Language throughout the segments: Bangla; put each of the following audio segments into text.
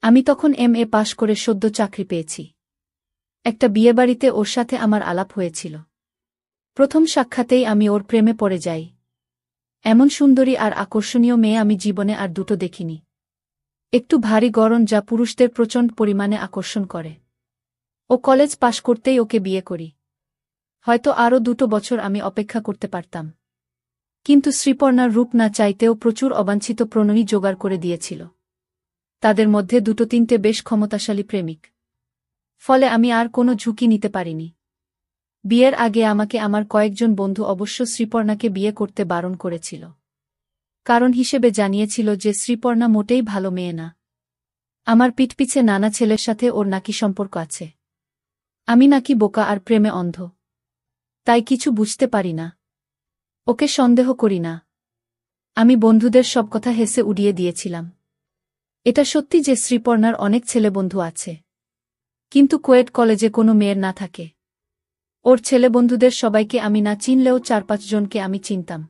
আমি তখন MA পাশ করে সদ্য চাকরি পেয়েছি। একটা বিয়েবাড়িতে ওর সাথে আমার আলাপ হয়েছিল। প্রথম সাক্ষাতেই আমি ওর প্রেমে পড়ে যাই। এমন সুন্দরী আর আকর্ষণীয় মেয়ে আমি জীবনে আর দুটো দেখিনি। একটু ভারী গড়ন যা পুরুষদের প্রচণ্ড পরিমাণে আকর্ষণ করে। ও কলেজ পাশ করতেই ওকে বিয়ে করি। হয়তো আরও 2 বছর আমি অপেক্ষা করতে পারতাম। কিন্তু শ্রীপর্ণার রূপ না চাইতেও প্রচুর অবাঞ্ছিত প্রণয়ী জোগাড় করে দিয়েছিল। তাদের মধ্যে 2-3টে বেশ ক্ষমতাশালী প্রেমিক। ফলে আমি আর কোনো ঝুঁকি নিতে পারিনি। বিয়ের আগে আমাকে আমার কয়েকজন বন্ধু অবশ্য শ্রীপর্ণাকে বিয়ে করতে বারণ করেছিল। কারণ হিসেবে জানিয়েছিল যে শ্রীপর্ণা মোটেই ভালো মেয়ে না। আমার পিঠপিছে নানা ছেলের সাথে ওর নাকি সম্পর্ক আছে। আমি নাকি বোকা আর প্রেমে অন্ধ। তাই কিছু বুঝতে পারি না। ওকে সন্দেহ করি না। আমি বন্ধুদের সব কথা হেসে উড়িয়ে দিয়েছিলাম। এটা সত্যি যে শ্রীপর্ণার অনেক ছেলেবন্ধু আছে। কিন্তু কোয়েট কলেজে কোনো মেয়ের না থাকে। ওর ছেলেবন্ধুদের সবাইকে আমি না চিনলেও 4-5 জনকে আমি চিনতাম।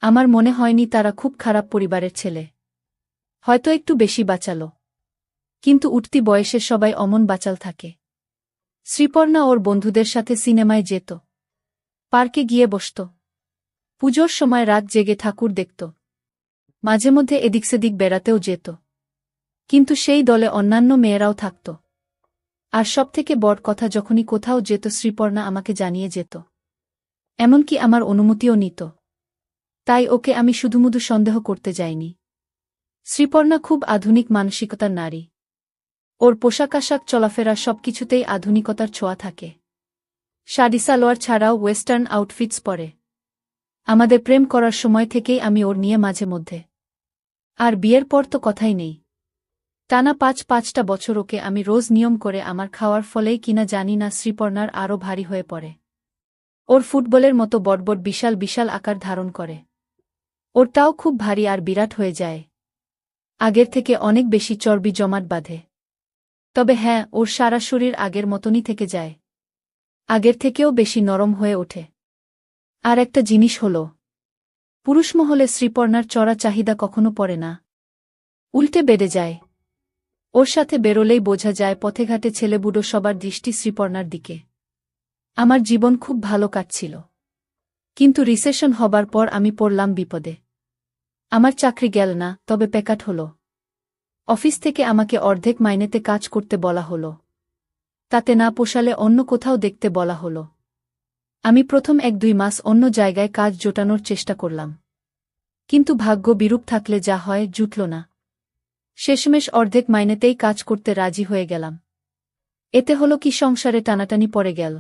আমার মনে হয়নি তারা খুব খারাপ পরিবারের ছেলে। হয়তো একটু বেশি বাচালো। কিন্তু উঠতি বয়সে সবাই অমন বাচাল থাকে। শ্রীপর্ণা ওর বন্ধুদের সাথে সিনেমায় যেত। পার্কে গিয়ে বসত। পুজোর সময় রাত জেগে ঠাকুর দেখত। মাঝে মধ্যে এদিক সেদিক বেড়াতেও যেত। কিন্তু সেই দলে অন্যান্য মেয়েরাও থাকত। আর সবথেকে বড় কথা, যখনই কোথাও যেত শ্রীপর্ণা আমাকে জানিয়ে যেত। এমনকি আমার অনুমতিও নিত। তাই ওকে আমি শুধুমুধু সন্দেহ করতে যাইনি। শ্রীপর্ণা খুব আধুনিক মানসিকতার নারী। ওর পোশাক আশাক চলাফেরা সবকিছুতেই আধুনিকতার ছোঁয়া থাকে। শাড়ি সালোয়ার ছাড়াও ওয়েস্টার্ন আউটফিটস পরে। আমাদের প্রেম করার সময় থেকেই আমি ওর নিয়ে মাঝে মধ্যে। আর বিয়ের পর তো কথাই নেই। টানা 5-5টা বছর ওকে আমি রোজ নিয়ম করে আমার খাওয়ার ফলেই কিনা জানি না শ্রীপর্ণার আরও ভারী হয়ে পড়ে। ওর ফুটবলের মতো বড় বিশাল বিশাল আকার ধারণ করে। ওরটাও খুব ভারী আর বিরাট হয়ে যায়। আগের থেকে অনেক বেশি চর্বি জমাট বাঁধে। তবে হ্যাঁ, ওর সারা শরীর আগের মতনই থেকে যায়। আগের থেকেও বেশি নরম হয়ে ওঠে। আর একটা জিনিস হল, পুরুষমহলে শ্রীপর্ণার চড়া চাহিদা কখনো পড়ে না। উল্টে বেড়ে যায়। ওর সাথে বেরোলেই বোঝা যায় পথেঘাটে ছেলেবুড়ো সবার দৃষ্টি শ্রীপর্ণার দিকে। আমার জীবন খুব ভালো কাটছিল। কিন্তু রিসেশন হবার পর আমি পড়লাম বিপদে। আমার চাকরি গেল না, তবে প্যাকাট হল। অফিস থেকে আমাকে অর্ধেক মাইনেতে কাজ করতে বলা হলো। তাতে না পোষালে অন্য কোথাও দেখতে বলা হলো। আমি প্রথম 1-2 মাস অন্য জায়গায় কাজ জোটানোর চেষ্টা করলাম। কিন্তু ভাগ্য বিরূপ থাকলে যা হয় জুটল না। শেষমেশ অর্ধেক মাইনেতেই কাজ করতে রাজি হয়ে গেলাম। এতে হলো কি, সংসারে টানাটানি পড়ে গেল।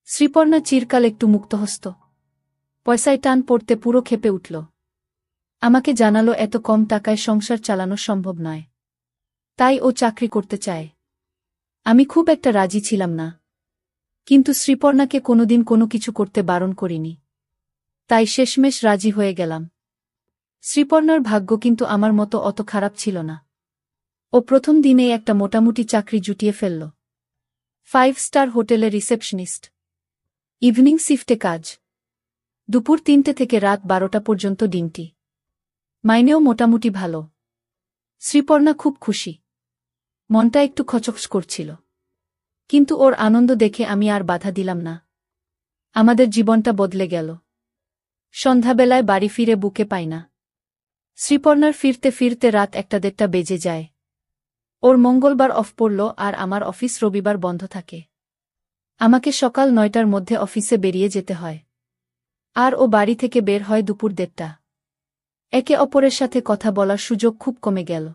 শ্রীপর্ণা চিরকাল একটু মুক্তহস্ত। পয়সায় টান পড়তে পুরো ক্ষেপে উঠল। আমাকে জানালো এত কম টাকায় সংসার চালানো সম্ভব নয়। তাই ও চাকরি করতে চায়। আমি খুব একটা রাজি ছিলাম না। কিন্তু শ্রীপর্ণাকে কোনোদিন কোনো কিছু করতে বারণ করিনি। তাই শেষমেশ রাজি হয়ে গেলাম। শ্রীপর্ণার ভাগ্য কিন্তু আমার মতো অত খারাপ ছিল না। ও প্রথম দিনেই একটা মোটামুটি চাকরি জুটিয়ে ফেলল। 5 স্টার হোটেলে রিসেপশনিস্ট। ইভিনিং শিফটে কাজ। দুপুর 3টে থেকে রাত 12টা পর্যন্ত ডিউটি। মাইনেও মোটামুটি ভালো। শ্রীপর্ণা খুব খুশি। মনটা একটু খচখচ করছিল। কিন্তু ওর আনন্দ দেখে আমি আর বাধা দিলাম না। আমাদের জীবনটা বদলে গেল। সন্ধ্যাবেলায় বাড়ি ফিরে বুকে পাই না। শ্রীপর্ণার ফিরতে ফিরতে রাত 1-1:30 বেজে যায়। ওর মঙ্গলবার অফ পড়ল আর আমার অফিস রবিবার বন্ধ থাকে। আমাকে সকাল 9টার মধ্যে অফিসে বেরিয়ে যেতে হয়। আর ও বাড়ি থেকে বের হয় দুপুর 1:30। একে অপরের সাথে কথা বলার সুযোগ খুব কমে গেল।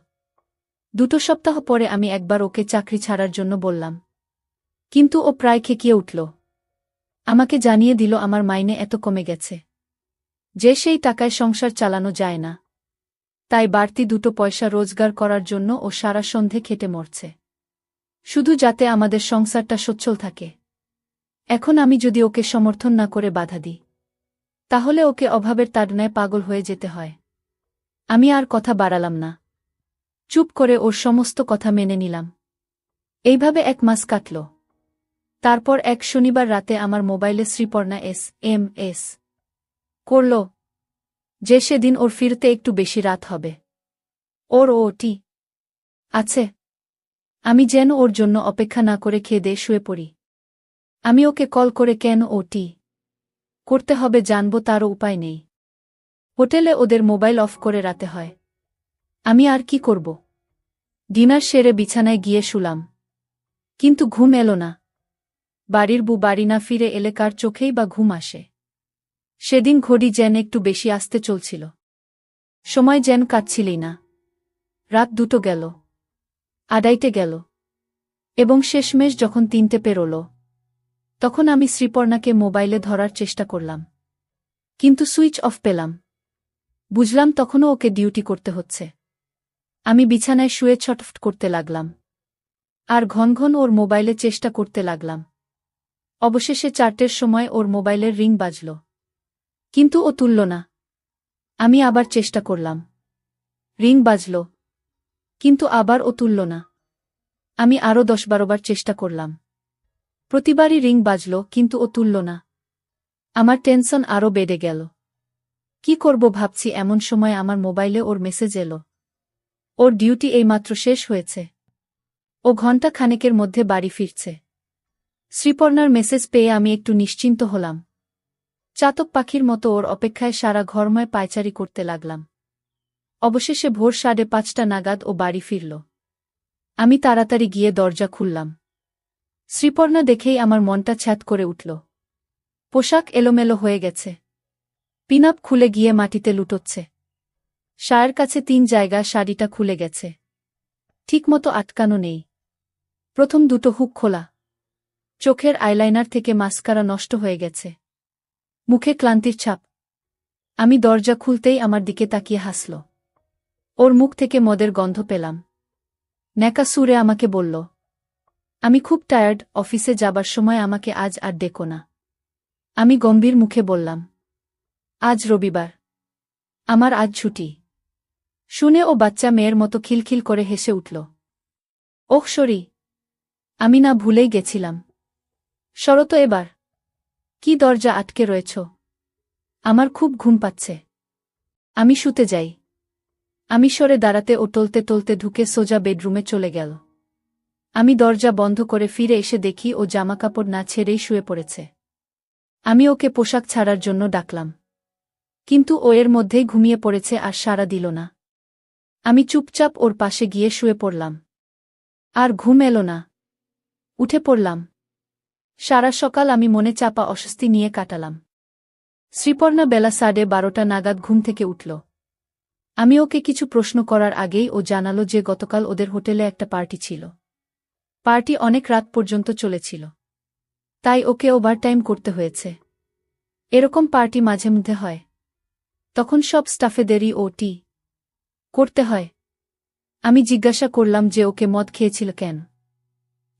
2 সপ্তাহ পরে আমি একবার ওকে চাকরি ছাড়ার জন্য বললাম। কিন্তু ও প্রায় খেকিয়ে উঠল। আমাকে জানিয়ে দিল আমার মাইনে এত কমে গেছে যে সেই টাকায় সংসার চালানো যায় না। তাই বাড়তি 2 পয়সা রোজগার করার জন্য ও সারা সন্ধে খেটে মরছে, শুধু যাতে আমাদের সংসারটা সচ্ছল থাকে। এখন আমি যদি ওকে সমর্থন না করে বাধা দিই, তাহলে ওকে অভাবের তাড়নায় পাগল হয়ে যেতে হয়। আমি আর কথা বাড়ালাম না। চুপ করে ওর সমস্ত কথা মেনে নিলাম। এইভাবে 1 মাস কাটল। তারপর এক শনিবার রাতে আমার মোবাইলে শ্রীপর্ণা SMS করল যে সেদিন ওর ফিরতে একটু বেশি রাত হবে। ওর OT আছে। আমি যেন ওর জন্য অপেক্ষা না করে খেয়ে দিয়ে শুয়ে পড়ি। আমি ওকে কল করে কেন ওটি করতে হবে জানব তারও উপায় নেই। হোটেলে ওদের মোবাইল অফ করে রাতে হয়। আমি আর কি করব? ডিনার সেরে বিছানায় গিয়ে শুলাম। কিন্তু ঘুম এলো না। বাড়ির বউ বাড়ি না ফিরে এলে কার চোখেই বা ঘুম আসে? সেদিন ঘড়ি যেন একটু বেশি আস্তে চলছিল। সময় যেন কাটছিলই না। রাত 2টো গেল, 2:30 গেল, এবং শেষমেশ যখন 3টে পেরোল, তখন আমি শ্রীপর্ণাকে মোবাইলে ধরার চেষ্টা করলাম। কিন্তু সুইচ অফ পেলাম। বুঝলাম তখনও ওকে ডিউটি করতে হচ্ছে। আমি বিছানায় শুয়ে ছটফট করতে লাগলাম। আর ঘন ঘন ওর মোবাইলে চেষ্টা করতে লাগলাম। অবশেষে 4টের সময় ওর মোবাইলের রিং বাজল। কিন্তু ও তুলল না। আমি আবার চেষ্টা করলাম। রিং বাজল। কিন্তু আবার ও তুলল না। আমি আরও 10-12 বার চেষ্টা করলাম। প্রতিবারই রিং বাজল, কিন্তু ও তুলল না। আমার টেনশন আরও বেড়ে গেল। কি করব ভাবছি, এমন সময় আমার মোবাইলে ওর মেসেজ এলো। ওর ডিউটি এইমাত্র শেষ হয়েছে। ও ঘণ্টা খানেকের মধ্যে বাড়ি ফিরছে। শ্রীপর্ণার মেসেজ পেয়ে আমি একটু নিশ্চিন্ত হলাম। চাতক পাখির মতো ওর অপেক্ষায় সারা ঘরময় পায়চারি করতে লাগলাম। অবশেষে ভোর 5:30 নাগাদ ও বাড়ি ফিরল। আমি তাড়াতাড়ি গিয়ে দরজা খুললাম। শ্রীপর্ণা দেখেই আমার মনটা ছ্যাঁত করে উঠল। পোশাক এলোমেলো হয়ে গেছে। পিনআপ খুলে গিয়ে মাটিতে লুটোচ্ছে। শায়ের কাছে 3 জায়গা শাড়িটা খুলে গেছে। ঠিকমতো আটকানো নেই। প্রথম 2টো হুক খোলা। চোখের আইলাইনার থেকে মাস্কারা নষ্ট হয়ে গেছে। মুখে ক্লান্তির ছাপ। আমি দরজা খুলতেই আমার দিকে তাকিয়ে হাসল। ওর মুখ থেকে মদের গন্ধ পেলাম। ন্যাকা সুরে আমাকে বলল, আমি খুব টায়ার্ড, অফিসে যাবার সময় আমাকে আজ আর ডেকো না। আমি গম্ভীর মুখে বললাম, আজ রবিবার। আমার আজ ছুটি। শুনে ও বাচ্চা মেয়ের মতো খিলখিল করে হেসে উঠল। ওহ সরি, আমি না ভুলেই গেছিলাম। সরো তো এবার। কি দরজা আটকে রয়েছ? আমার খুব ঘুম পাচ্ছে। আমি শুতে যাই। আমি সরে দাঁড়াতে ও টলতে টলতে ঢুকে সোজা বেডরুমে চলে গেল। আমি দরজা বন্ধ করে ফিরে এসে দেখি ও জামাকাপড় না ছেড়েই শুয়ে পড়েছে। আমি ওকে পোশাক ছাড়ার জন্য ডাকলাম। কিন্তু ও এর মধ্যেই ঘুমিয়ে পড়েছে আর সাড়া দিল না। আমি চুপচাপ ওর পাশে গিয়ে শুয়ে পড়লাম। আর ঘুম এলো না। উঠে পড়লাম। সারা সকাল আমি মনে চাপা অস্বস্তি নিয়ে কাটালাম। শ্রীপর্ণা বেলা 12:30 নাগাদ ঘুম থেকে উঠল। আমি ওকে কিছু প্রশ্ন করার আগেই ও জানালো যে গতকাল ওদের হোটেলে একটা পার্টি ছিল। পার্টি অনেক রাত পর্যন্ত চলেছিল। তাই ওকে ওভারটাইম করতে হয়েছে। এরকম পার্টি মাঝে মধ্যে হয়। তখন সব স্টাফেদেরই ওটি করতে হয়। আমি জিজ্ঞাসা করলাম যে ওকে মদ খেয়েছিল কেন।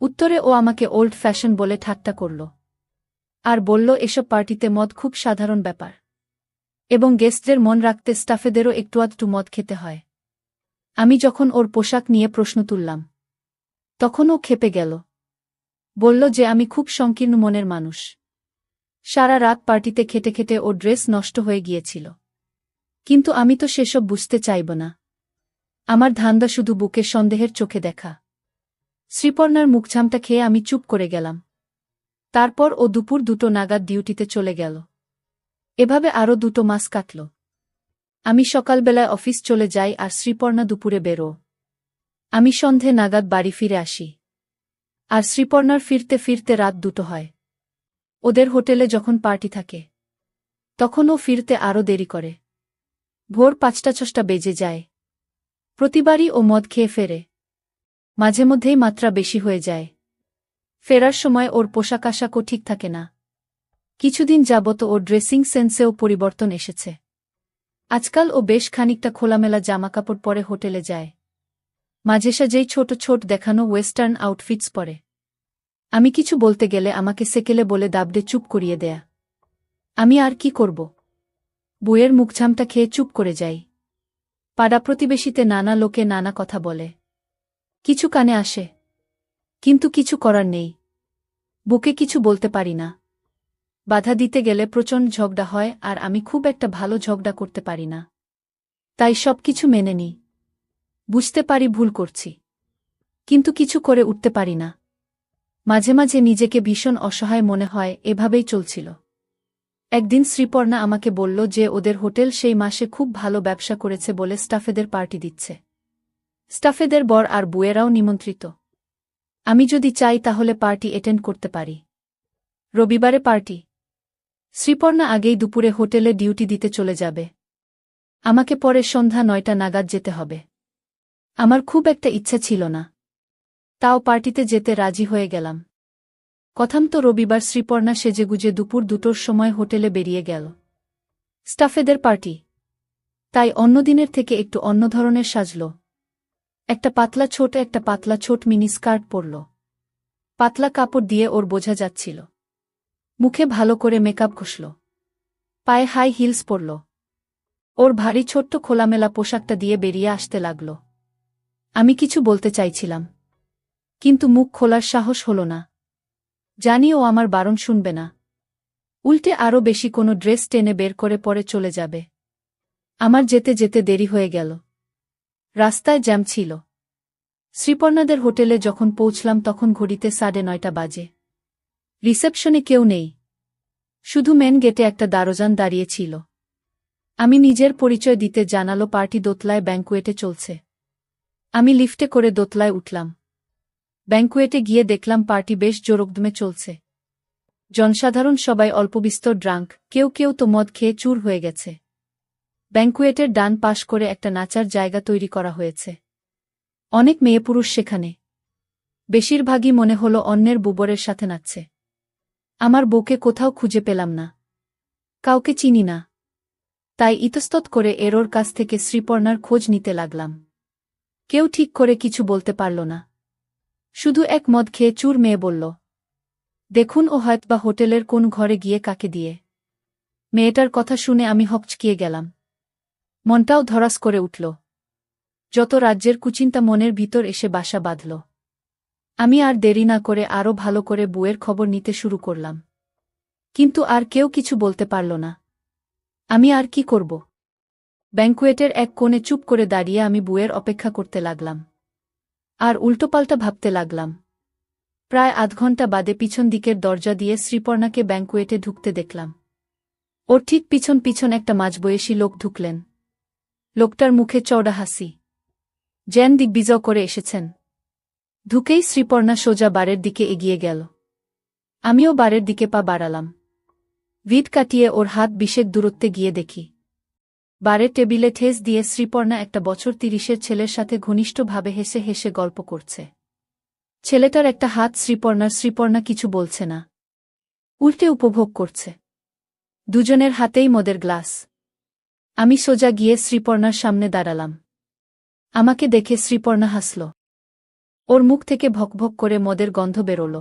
উত্তরে ও আমাকে ওল্ড ফ্যাশন বলে ঠাট্টা করল। আর বলল এসব পার্টিতে মদ খুব সাধারণ ব্যাপার। এবং গেস্টদের মন রাখতে স্টাফেদেরও একটু আধটু মদ খেতে হয়। আমি যখন ওর পোশাক নিয়ে প্রশ্ন তুললাম, তখন ও ক্ষেপে গেল। বলল যে আমি খুব সংকীর্ণ মনের মানুষ। সারা রাত পার্টিতে খেটে খেটে ওর ড্রেস নষ্ট হয়ে গিয়েছিল। কিন্তু আমি তো সেসব বুঝতে চাইব না। আমার ধান্দা শুধু বুকে সন্দেহের চোখে দেখা। শ্রীপর্ণার মুখঝামটা খেয়ে আমি চুপ করে গেলাম। তারপর ও দুপুর 2টো নাগাদ ডিউটিতে চলে গেল। এভাবে আরও 2 মাস কাটল। আমি সকালবেলায় অফিস চলে যাই আর শ্রীপর্ণা দুপুরে বেরো। আমি সন্ধে নাগাদ বাড়ি ফিরে আসি। আর শ্রীপর্ণার ফিরতে ফিরতে রাত 2টো হয়। ওদের হোটেলে যখন পার্টি থাকে, তখন ও ফিরতে আরও দেরি করে। ভোর 5টা-6টা বেজে যায়। প্রতিবারই ও মদ খেয়ে ফেরে। মাঝে মধ্যেই মাত্রা বেশি হয়ে যায়। ফেরার সময় ওর পোশাক আশাকও ঠিক থাকে না। কিছুদিন যাবত ওর ড্রেসিং সেন্সেও পরিবর্তন এসেছে। আজকাল ও বেশ খানিকটা খোলামেলা জামাকাপড় পরে হোটেলে যায়। মাঝে সাঝেই ছোট ছোট দেখানো ওয়েস্টার্ন আউটফিটস পরে। আমি কিছু বলতে গেলে আমাকে সেকেলে বলে দাবড়ে চুপ করিয়ে দেয়া। আমি আর কি করব? বইয়ের মুখঝামটা খেয়ে চুপ করে যাই। পাড়া প্রতিবেশীতে নানা লোকে নানা কথা বলে। কিছু কানে আসে। কিন্তু কিছু করার নেই। বুকে কিছু বলতে পারি না। বাধা দিতে গেলে প্রচণ্ড ঝগড়া হয় আর আমি খুব একটা ভালো ঝগড়া করতে পারি না। তাই সবকিছু মেনে নিই। বুঝতে পারি ভুল করছি। কিন্তু কিছু করে উঠতে পারি না। মাঝে মাঝে নিজেকে ভীষণ অসহায় মনে হয়, এভাবেই চলছিল। একদিন শ্রীপর্ণা আমাকে বলল যে ওদের হোটেল সেই মাসে খুব ভালো ব্যবসা করেছে বলে স্টাফেদের পার্টি দিচ্ছে। স্টাফেদের বর আর বুয়েরাও নিমন্ত্রিত। আমি যদি চাই তাহলে পার্টি অ্যাটেন্ড করতে পারি। রবিবারে পার্টি। শ্রীপর্ণা আগেই দুপুরে হোটেলে ডিউটি দিতে চলে যাবে। আমাকে পরে সন্ধ্যা 9টা নাগাদ যেতে হবে। আমার খুব একটা ইচ্ছা ছিল না, তাও পার্টিতে যেতে রাজি হয়ে গেলাম। কথামতো রবিবার শ্রীপর্ণা সেজেগুজে দুপুর 2টোর সময় হোটেলে বেরিয়ে গেল। স্টাফেদের পার্টি, তাই অন্যদিনের থেকে একটু অন্য ধরনের সাজল। একটা পাতলা ছোট মিনি স্কার্ট পরল। পাতলা কাপড় দিয়ে ওর বোঝা যাচ্ছিল। মুখে ভালো করে মেকআপ ঘষল। পায়ে হাই হিলস পরল। ওর ভারী ছোট্ট খোলামেলা পোশাকটা দিয়ে বেরিয়ে আসতে লাগল। আমি কিছু বলতে চাইছিলাম, কিন্তু মুখ খোলার সাহস হল না। জানি ও আমার বারণ শুনবে না, উল্টে আরও বেশি কোনো ড্রেস টেনে বের করে পরে চলে যাবে। আমার যেতে যেতে দেরি হয়ে গেল। রাস্তায় জ্যাম ছিল। শ্রীপর্ণাদের হোটেলে যখন পৌঁছলাম তখন ঘড়িতে 9:30 বাজে। রিসেপশনে কেউ নেই, শুধু মেন গেটে একটা দারোয়ান দাঁড়িয়ে ছিল। আমি নিজের পরিচয় দিতে জানালো পার্টি দোতলায় ব্যাংকুয়েটে চলছে। আমি লিফটে করে দোতলায় উঠলাম। ব্যাংকুয়েটে গিয়ে দেখলাম পার্টি বেশ জোরকদমে চলছে। জনসাধারণ সবাই অল্পবিস্তর ড্রাঙ্ক, কেউ কেউ তো মদ খেয়ে চুর হয়ে গেছে। ব্যাংকুয়েটের ডান পাশ করে একটা নাচার জায়গা তৈরি করা হয়েছে। অনেক মেয়েপুরুষ সেখানে। বেশিরভাগই মনে হলো অন্যের বুবরের সাথে নাচছে। আমার বউকে কোথাও খুঁজে পেলাম না, কাউকে চিনি না। তাই ইতস্তত করে এরোর কাছ থেকে শ্রীপর্ণার খোঁজ নিতে লাগলাম। কেউ ঠিক করে কিছু বলতে পারল না। শুধু এক মদ খেয়ে চুর মেয়ে বলল, দেখুন ও হয়তবা হোটেলের কোন ঘরে গিয়ে কাকে দিয়ে। মেয়েটার কথা শুনে আমি হকচকিয়ে গেলাম। মনটাও ধরাস করে উঠল। যত রাজ্যের কুচিন্তা মনের ভিতর এসে বাসা বাঁধল। আমি আর দেরি না করে আরও ভালো করে বউয়ের খবর নিতে শুরু করলাম। কিন্তু আর কেউ কিছু বলতে পারল না। আমি আর কি করব? ব্যাংকুয়েটের এক কোণে চুপ করে দাঁড়িয়ে আমি বউয়ের অপেক্ষা করতে লাগলাম। আর উল্টোপাল্টা ভাবতে লাগলাম। প্রায় আধ ঘণ্টা বাদে পিছন দিকের দরজা দিয়ে শ্রীপর্ণাকে ব্যাংকুয়েটে ঢুকতে দেখলাম। ওর ঠিক পিছন পিছন একটা মাঝবয়সী লোক ঢুকলেন। লোকটার মুখে চওড়া হাসি, যেন দিগ্বিজয় করে এসেছেন। ঢুকেই শ্রীপর্ণা সোজা বারের দিকে এগিয়ে গেল। আমিও বারের দিকে পা বাড়ালাম। ভিড় কাটিয়ে ওর হাত 20 দূরত্বে গিয়ে দেখি বারের টেবিলে ঠেস দিয়ে শ্রীপর্ণা একটা বছর 30-এর ছেলের সাথে ঘনিষ্ঠভাবে হেসে হেসে গল্প করছে। ছেলেটার একটা হাত শ্রীপর্ণা কিছু বলছে না, উল্টে উপভোগ করছে। দুজনের হাতেই মদের গ্লাস। আমি সোজা গিয়ে শ্রীপর্ণার সামনে দাঁড়ালাম। আমাকে দেখে শ্রীপর্ণা হাসল। ওর মুখ থেকে ভকভক করে মদের গন্ধ বেরোল।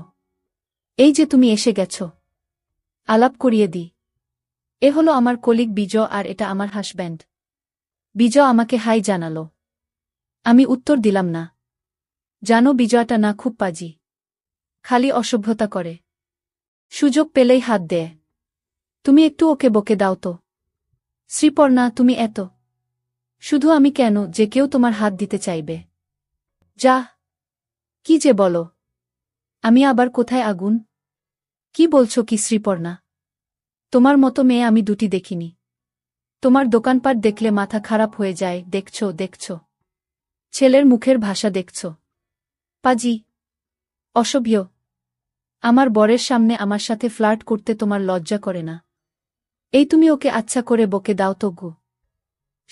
এই যে তুমি এসে গেছ, আলাপ করিয়ে দি। এ হলো আমার কলিগ বিজয় আর এটা আমার হাসব্যান্ড। বিজয় আমাকে হাই জানালো। আমি উত্তর দিলাম না। জানো বিজয়টা না খুব পাজি, খালি অসভ্যতা করে। সুযোগ পেলেই হাত দেয়। তুমি একটু ওকে বকে দাও তো। শ্রীপর্ণা, তুমি এত শুধু আমি কেন যে কেউ তোমার হাত দিতে চাইবে? যা, কি যে বলো। আমি আবার কোথায় আগুন? কি বলছো কি শ্রীপর্ণা? তোমার মতো মেয়ে আমি দুটি দেখিনি। তোমার দোকানপাট দেখলে মাথা খারাপ হয়ে যায়। দেখছো ছেলের মুখের ভাষা দেখছো? পাজি, অসভ্য। আমার বরের সামনে আমার সাথে ফ্লার্ট করতে তোমার লজ্জা করে না? এই তুমি ওকে আচ্ছা করে বকে দাও তো গো।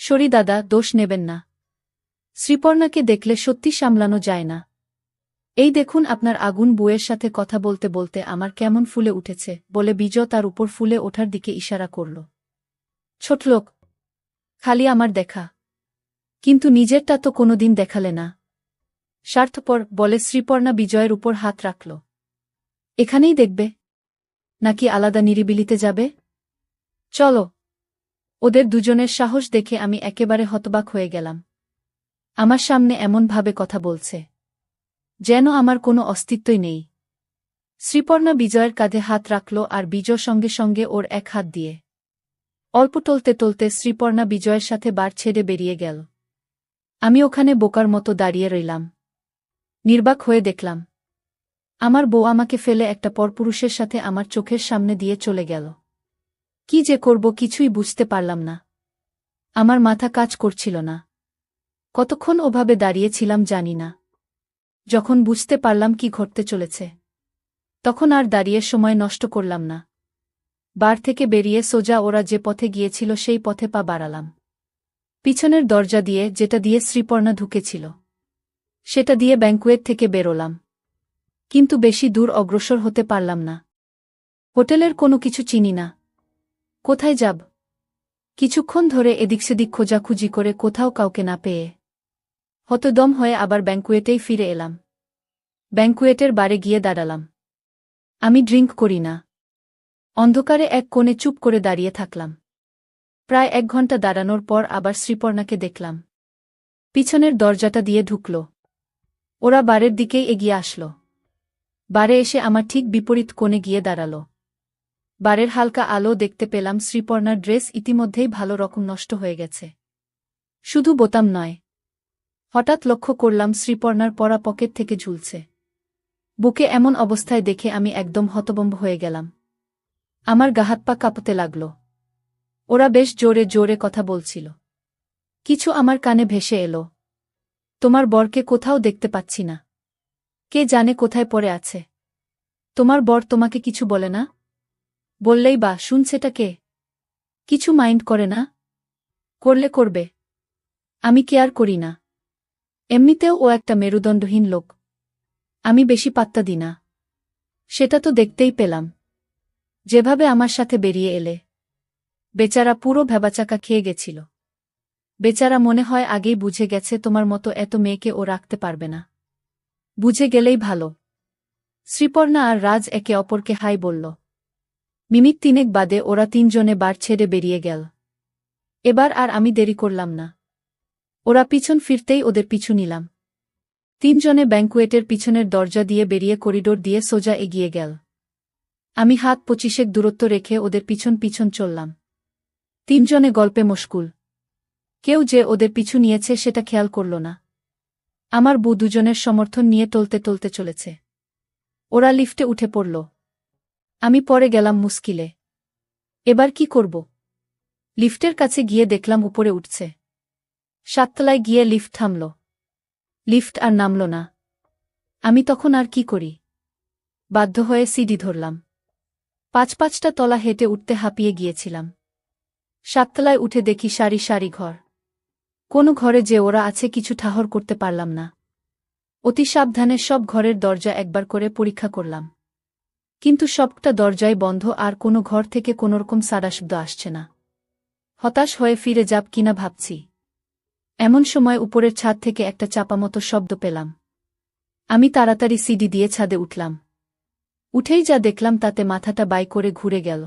সরি দাদা, দোষ নেবেন না। শ্রীপর্ণাকে দেখলে সত্যি সামলানো যায় না। এই দেখুন আপনার আগুন বউয়ের সাথে কথা বলতে বলতে আমার কেমন ফুলে উঠেছে বলে বিজয় তার উপর ফুলে ওঠার দিকে ইশারা করল। ছোটলোক, খালি আমার দেখা, কিন্তু নিজেরটা তো কোনোদিন দেখালে না। স্বার্থপর বলে শ্রীপর্ণা বিজয়ের উপর হাত রাখল। এখানেই দেখবে নাকি আলাদা নিরিবিলিতে যাবে? চলো। ওদের দুজনের সাহস দেখে আমি একেবারে হতবাক হয়ে গেলাম। আমার সামনে এমনভাবে কথা বলছে যেন আমার কোনো অস্তিত্বই নেই। শ্রীপর্ণা বিজয়ের কাঁধে হাত রাখল আর বিজয় সঙ্গে সঙ্গে ওর এক হাত দিয়ে। অল্প টলতে টলতে শ্রীপর্ণা বিজয়ের সাথে বার ছেড়ে বেরিয়ে গেল। আমি ওখানে বোকার মতো দাঁড়িয়ে রইলাম। নির্বাক হয়ে দেখলাম আমার বউ আমাকে ফেলে একটা পরপুরুষের সাথে আমার চোখের সামনে দিয়ে চলে গেল। কি যে করব কিছুই বুঝতে পারলাম না। আমার মাথা কাজ করছিল না। কতক্ষণ ওভাবে দাঁড়িয়েছিলাম জানি না। যখন বুঝতে পারলাম কি ঘটতে চলেছে, তখন আর দাঁড়িয়ে সময় নষ্ট করলাম না। বার থেকে বেরিয়ে সোজা ওরা যে পথে গিয়েছিল সেই পথে পা বাড়ালাম। পিছনের দরজা দিয়ে, যেটা দিয়ে শ্রীপর্ণা ঢুকেছিল, সেটা দিয়ে ব্যাংকুয়েট থেকে বেরোলাম। কিন্তু বেশি দূর অগ্রসর হতে পারলাম না। হোটেলের কোনো কিছু চিনি না। কোথায় যাব? কিছুক্ষণ ধরে এদিক সেদিক খোঁজাখুঁজি করে কোথাও কাউকে না পেয়ে হতদম হয়ে আবার ব্যাংকুয়েটেই ফিরে এলাম। ব্যাংকুয়েটের বারে গিয়ে দাঁড়ালাম। আমি ড্রিঙ্ক করি না। অন্ধকারে এক কোণে চুপ করে দাঁড়িয়ে থাকলাম। প্রায় 1 ঘন্টা দাঁড়ানোর পর আবার শ্রীপর্ণাকে দেখলাম। পিছনের দরজাটা দিয়ে ঢুকল। ওরা বারের দিকেই এগিয়ে আসল। বারে এসে আমার ঠিক বিপরীত কোণে গিয়ে দাঁড়াল। বারের হালকা আলো দেখতে পেলাম শ্রীপর্ণার ড্রেস ইতিমধ্যেই ভালো রকম নষ্ট হয়ে গেছে। শুধু বোতাম নয়, হঠাৎ লক্ষ্য করলাম শ্রীপর্ণার পরা পকেট থেকে ঝুলছে। বুকে এমন অবস্থায় দেখে আমি একদম হতভম্ব হয়ে গেলাম। আমার গাহাত পা কাঁপতে লাগল। ওরা বেশ জোরে জোরে কথা বলছিল। কিছু আমার কানে ভেসে এলো। তোমার বরকে কোথাও দেখতে পাচ্ছি না। কে জানে কোথায় পড়ে আছে। তোমার বর তোমাকে কিছু বলে না? বললেই বা শুনছেটা কে? কিছু মাইন্ড করে না? করলে করবে। আমি কেয়ার করি না। এমনিতেও ও একটা মেরুদণ্ডহীন লোক। আমি বেশি পাত্তা দিই না। সেটা তো দেখতেই পেলাম, যেভাবে আমার সাথে বেরিয়ে এলে। বেচারা পুরো ভ্যাবাচাকা খেয়ে গেছিল। বেচারা মনে হয় আগেই বুঝে গেছে তোমার মতো এত মেয়েকে ও রাখতে পারবে না। বুঝে গেলেই ভালো। শ্রীপর্ণা আর রাজ একে অপরকে হাই বলল। মিনিট 3 বাদে ওরা 3 জনে বার ছেড়ে বেরিয়ে গেল। এবার আর আমি দেরি করলাম না। ওরা পিছন ফিরতেই ওদের পিছু নিলাম। 3 জনে ব্যাংকুয়েটের পিছনের দরজা দিয়ে বেরিয়ে করিডোর দিয়ে সোজা এগিয়ে গেল। আমি হাত 25 দূরত্ব রেখে ওদের পিছন পিছন চললাম। 3 জনে গল্পে মশগুল। কেউ যে ওদের পিছু নিয়েছে সেটা খেয়াল করল না। আমার বউ দুজনের সমর্থন নিয়ে টলতে টলতে চলেছে। ওরা লিফটে উঠে পড়ল। আমি পড়ে গেলাম মুশকিলে। এবার কি করব? লিফটের কাছে গিয়ে দেখলাম উপরে উঠছে। 7 তলায় গিয়ে লিফট থামল। লিফট আর নামল না। আমি তখন আর কি করি? বাধ্য হয়ে সিঁড়ি ধরলাম। 5-5টা তলা হেঁটে উঠতে হাঁপিয়ে গিয়েছিলাম। 7 তলায় উঠে দেখি সারি সারি ঘর। কোনো ঘরে যে ওরা আছে কিছু ঠাহর করতে পারলাম না। অতি সাবধানে সব ঘরের দরজা একবার করে পরীক্ষা করলাম। কিন্তু সবটা দরজাই বন্ধ আর কোনো ঘর থেকে কোনোরকম সাড়া শব্দ আসছে না। হতাশ হয়ে ফিরে যাব কিনা ভাবছি। এমন সময় উপরের ছাদ থেকে একটা চাপামতো শব্দ পেলাম। আমি তাড়াতাড়ি সিঁড়ি দিয়ে ছাদে উঠলাম। উঠেই যা দেখলাম তাতে মাথাটা বাই করে ঘুরে গেল।